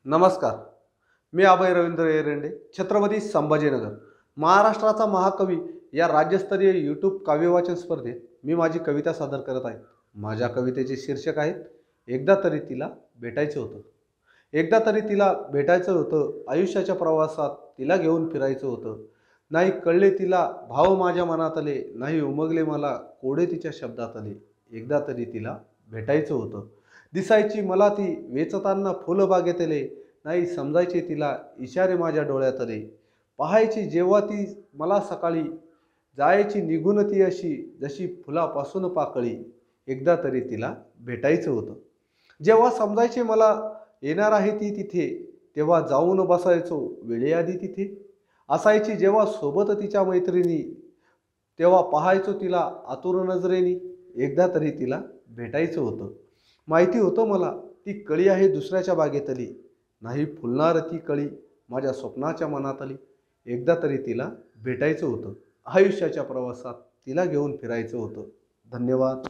नमस्कार. मी अभय रवींद्र एरंडे, छत्रपती संभाजीनगर. महाराष्ट्राचा महाकवी या राज्यस्तरीय यूट्यूब काव्यवाचन स्पर्धेत मी माझी कविता सादर करत आहे. माझ्या कवितेचे शीर्षक आहे एकदा तरी तिला भेटायचं होतं. एकदा तरी तिला भेटायचं होतं, आयुष्याच्या प्रवासात तिला घेऊन फिरायचं होतं. नाही कळले तिला भाव माझ्या मनातले, नाही उमगले मला कोडे तिच्या शब्दात आले. एकदा तरी तिला भेटायचं होतं. दिसायची मला ती वेचताना फुलबागेतले, नाही समजायचे तिला इशारे माझ्या डोळ्यात आले. पाहायची जेव्हा ती मला सकाळी, जायची निघून ती अशी जशी फुलापासून पाकळी. एकदा तरी तिला भेटायचं होतं. जेव्हा समजायचे मला येणार आहे ती तिथे, तेव्हा जाऊन बसायचो वेळेआधी तिथे. असायची जेव्हा सोबत तिच्या मैत्रिणी, तेव्हा पाहायचो तिला आतुर नजरेनी. एकदा तरी तिला भेटायचं होतं. माहिती होतं मला ती कळी आहे दुसऱ्याच्या बागेतली, नाही फुलणार ती कळी माझ्या स्वप्नाच्या मनात आली. एकदा तरी तिला भेटायचं होतं, आयुष्याच्या प्रवासात तिला घेऊन फिरायचं होतं. धन्यवाद.